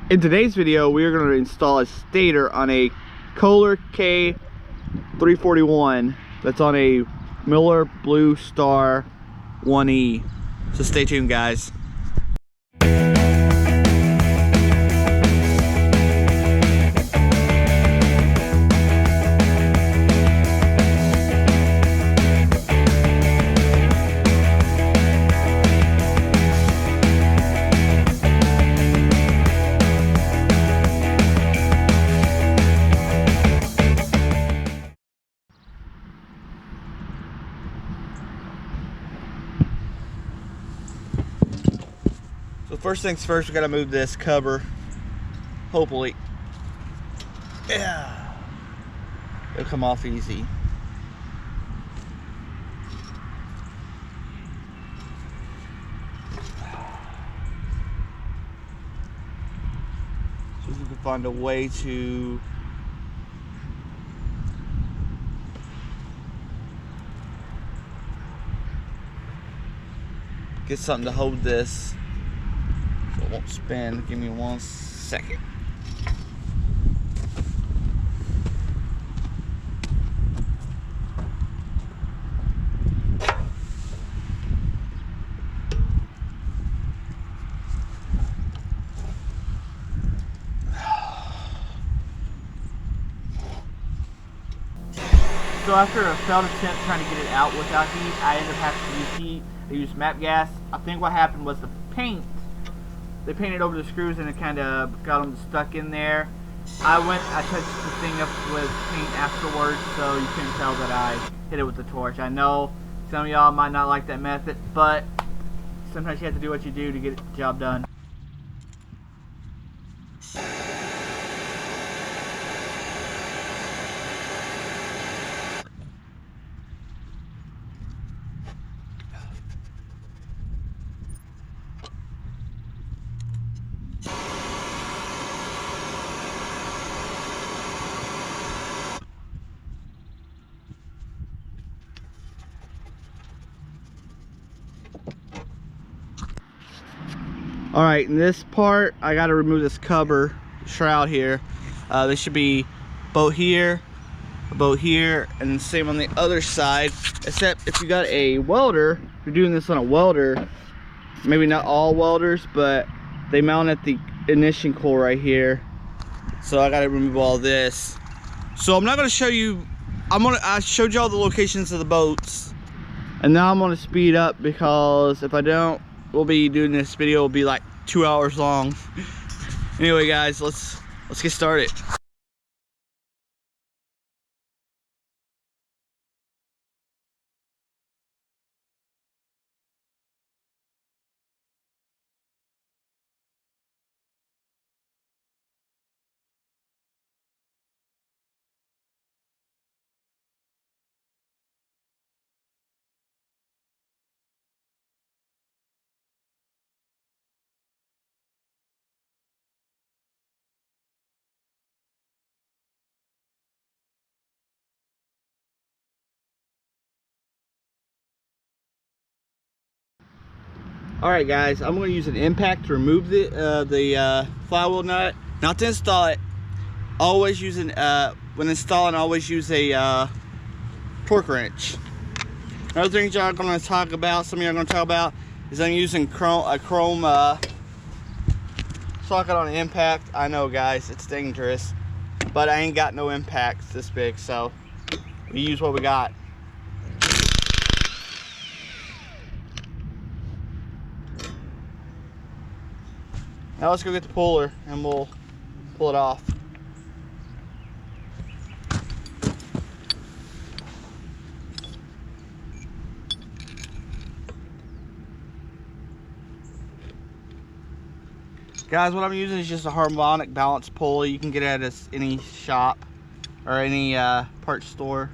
In today's video, we are going to install a stator on a Kohler K341 that's on a Miller Bluestar 1E. So stay tuned, guys. So first things first, we gotta move this cover. Hopefully, yeah, it'll come off easy. See if we can find a way to get something to hold this so it won't spin. Give me 1 second. So after a failed attempt trying to get it out without heat, I ended up having to use heat. I used map gas. I think what happened was the paint, they painted over the screws and it kind of got them stuck in there. I touched the thing up with paint afterwards, so you couldn't tell that I hit it with the torch. I know some of y'all might not like that method, but sometimes you have to do what you do to get the job done. All right, in this part, I got to remove this cover, shroud here. There should be bolt here, a bolt here, and the same on the other side. Except if you got a welder, if you're doing this on a welder, maybe not all welders, but they mount at the ignition coil right here. So I got to remove all this. So I'm not going to show you. I showed you all the locations of the bolts, and now I'm going to speed up because if I don't, we'll be doing this video, will be like 2 hours long. Anyway, guys, let's get started. Alright guys, I'm going to use an impact to remove the flywheel nut. Not to install it. Always using, when installing, always use a torque wrench. Another thing y'all are going to talk about, some of y'all are going to talk about, is I'm using a chrome socket on the impact. I know guys, it's dangerous, but I ain't got no impacts this big, so we use what we got. Now let's go get the puller and we'll pull it off. Guys, what I'm using is just a harmonic balance pulley. You can get it at any shop or any parts store.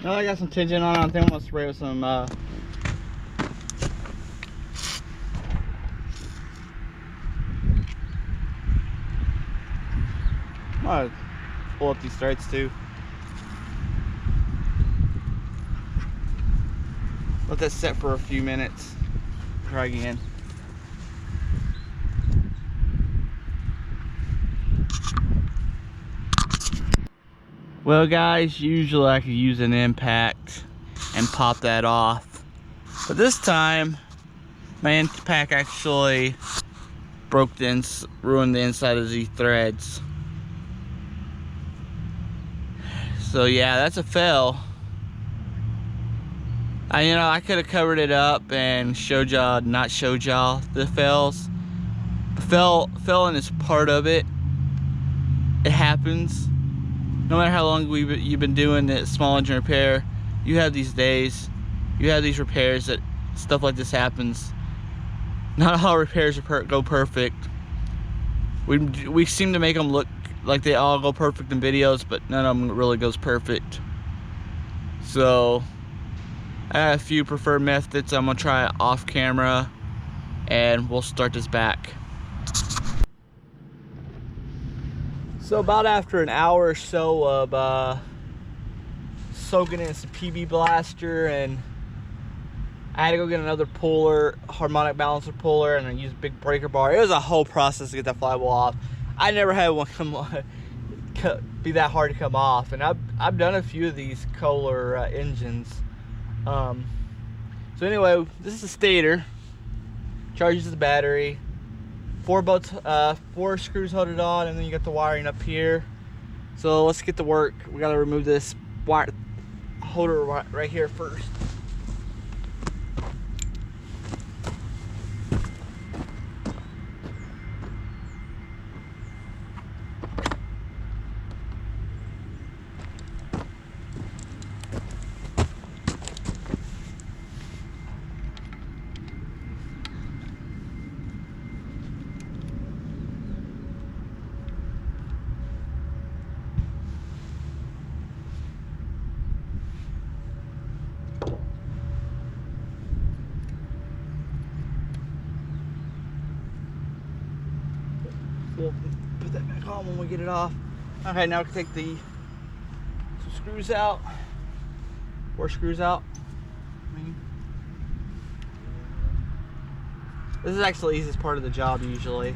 Now I got some tension on it. I think I'm gonna spray with some I'll pull up these threads too. Let that set for a few minutes. Try again. Well guys, usually I could use an impact and pop that off. But this time, my impact actually ruined the inside of these threads. So yeah, that's a fail. I could have covered it up and not showed y'all the fails. Failing is part of it. It happens. No matter how long you've been doing the small engine repair, you have these days, you have these repairs that stuff like this happens. Not all repairs go perfect. We seem to make them look like they all go perfect in videos, but none of them really goes perfect. So I have a few preferred methods. I'm gonna try it off camera, and we'll start this back. So about after an hour or so of soaking in some PB Blaster, and I had to go get another puller, harmonic balancer puller, and I used a big breaker bar. It was a whole process to get that flywheel off. I never had one be that hard to come off, and I've done a few of these Kohler engines. So anyway, this is a Stator. Charges the battery. 4 screws hold it on, and then you got the wiring up here. So let's get to work. We gotta remove this wire holder right here first. We'll put that back on when we get it off. Okay, now we can take the 2 screws out. 4 screws out. This is actually the easiest part of the job usually.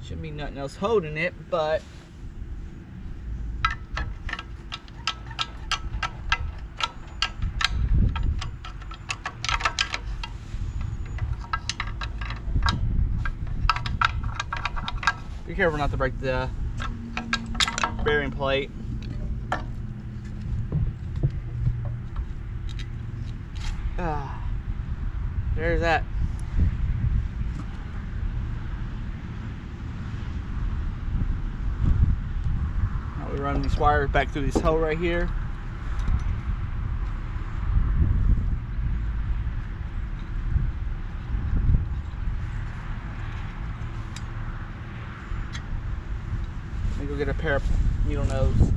Shouldn't be nothing else holding it, but be careful not to break the bearing plate. There's that. Now we run these wires back through this hole right here. Let me go get a pair of needle nose.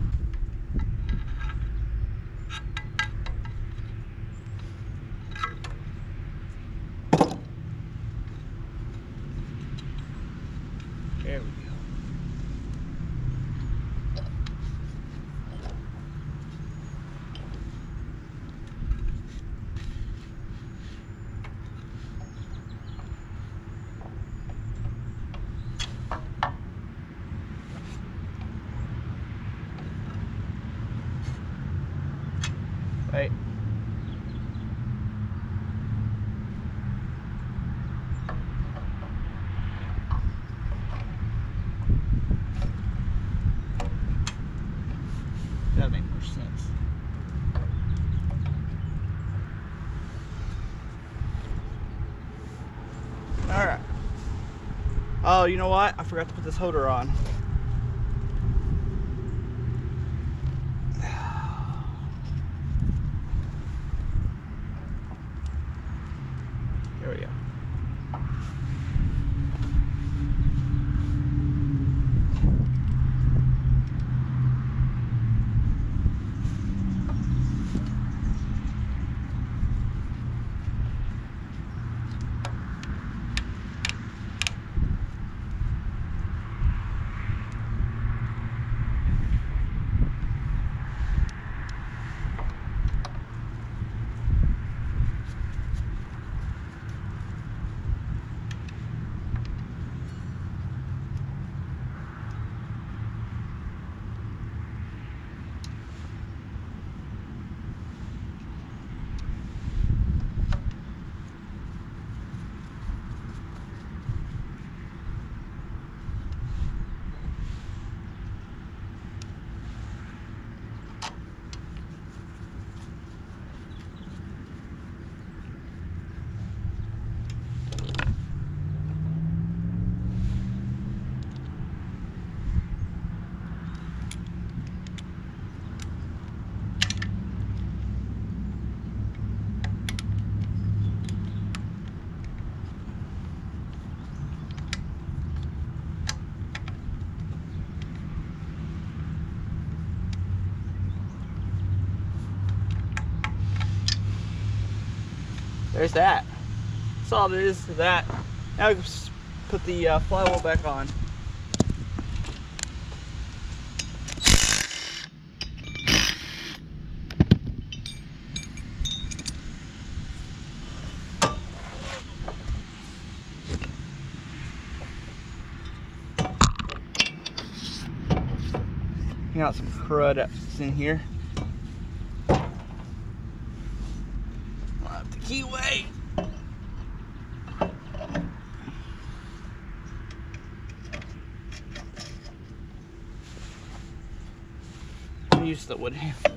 There we go. Right. That makes more sense. All right. Oh, you know what? I forgot to put this holder on. There we go. There's that. That's all there is to that. Now we can just put the flywheel back on. Got some crud that's in here. I'll have the keyway. Use the wood handle.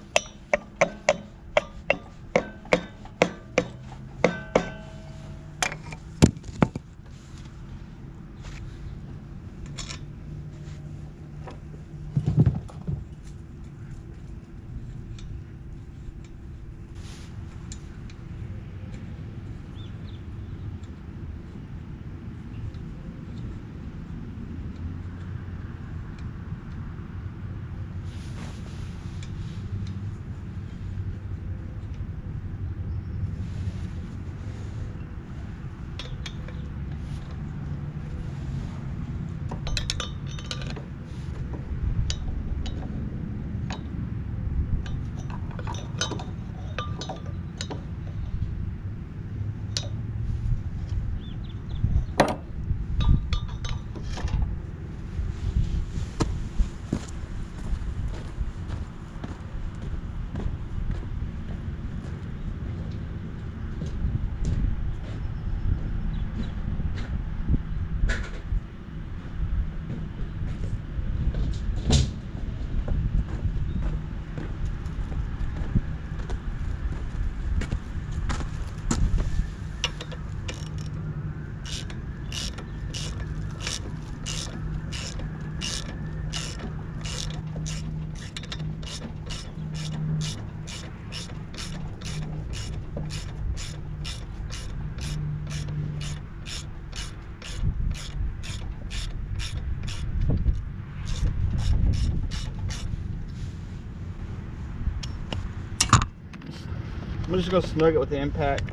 I'm just gonna snug it with the impact.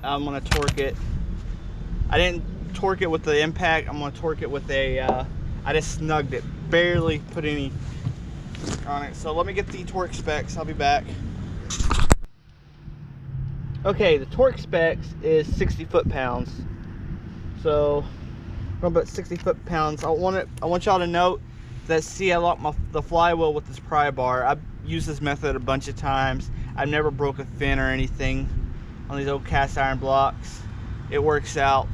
I'm gonna torque it. I didn't torque it with the impact. I'm gonna torque it with a, I just snugged it, barely put any on it. So let me get the torque specs, I'll be back. Okay, the torque specs is 60 foot-pounds. So I'm about 60 foot-pounds. I want y'all to note that, see, I locked the flywheel with this pry bar. I've used this method a bunch of times. I've never broke a fin or anything on these old cast iron blocks. It works out.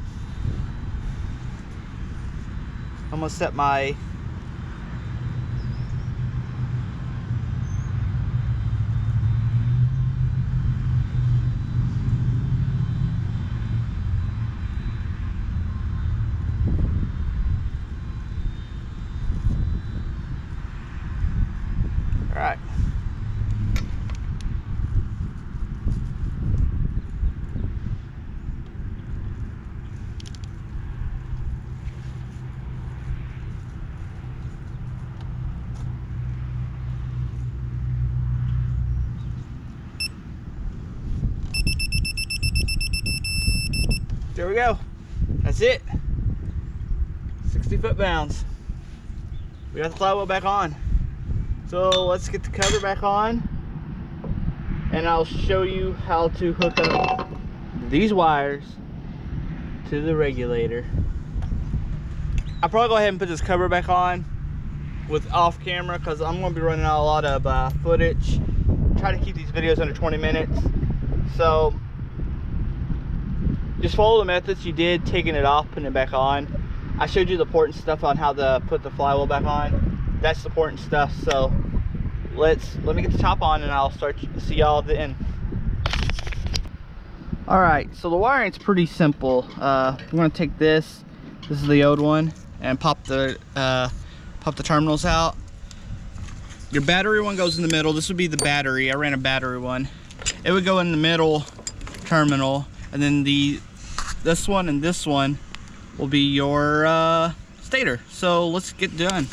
I'm gonna set my Alright. There we go. That's it. 60 foot-pounds. We got the flywheel back on. So let's get the cover back on, and I'll show you how to hook up these wires to the regulator. I'll probably go ahead and put this cover back on with off camera, because I'm going to be running out a lot of footage. Try to keep these videos under 20 minutes. So just follow the methods you did, taking it off, putting it back on. I showed you the important stuff on how to put the flywheel back on. That's the important stuff. So let me get the top on, and I'll see y'all at the end. All right, so the wiring's pretty simple. We're gonna take this is the old one, and pop the terminals out. Your battery one goes in the middle. This would be the battery. I ran a battery one. It would go in the middle terminal, and then this one and this one will be your stator. So let's get done.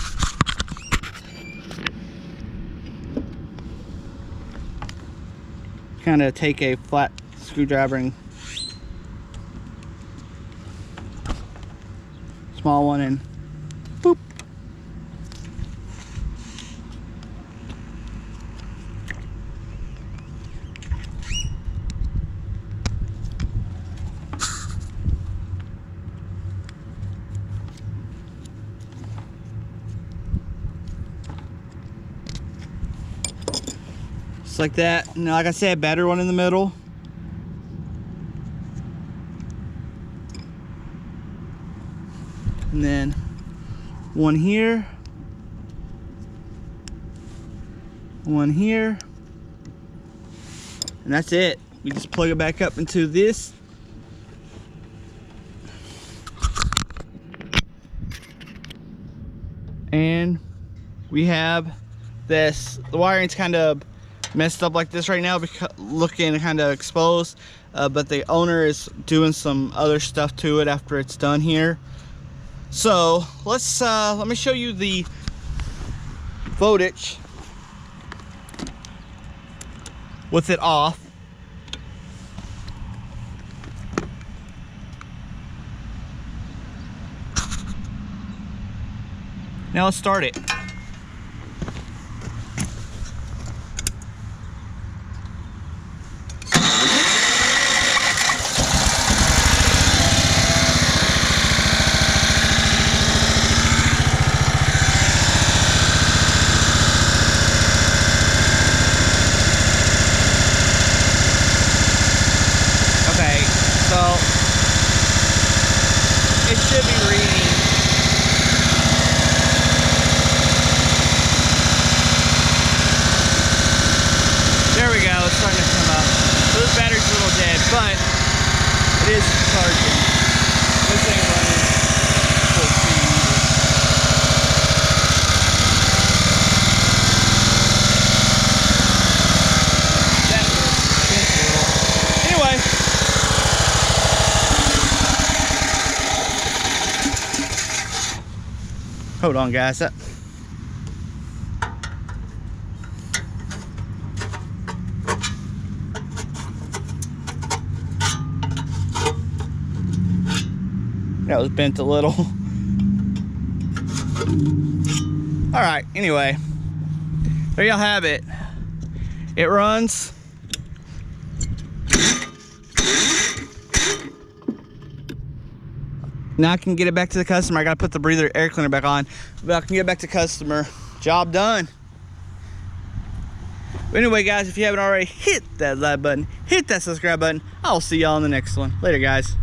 Kind of take a flat screwdriver and small one, and boop. Just like that. Now, like I said, battery one in the middle. And then one here. One here. And that's it. We just plug it back up into this. And we have this. The wiring's kind of messed up like this right now, because looking kind of exposed, but the owner is doing some other stuff to it after it's done here. So let me show you the voltage with it off. Now let's start it. It should be reading. There we go, it's starting to come up. So this battery's a little dead, but it is charging. This ain't running full speed either. That was anyway. Hold on, guys. That was bent a little. All right, anyway, there y'all have it. It runs. Now I can get it back to the customer. I gotta put the breather air cleaner back on, but I can get it back to customer. Job done. But anyway, guys, if you haven't already, hit that like button, hit that subscribe button. I'll see y'all in the next one. Later, guys.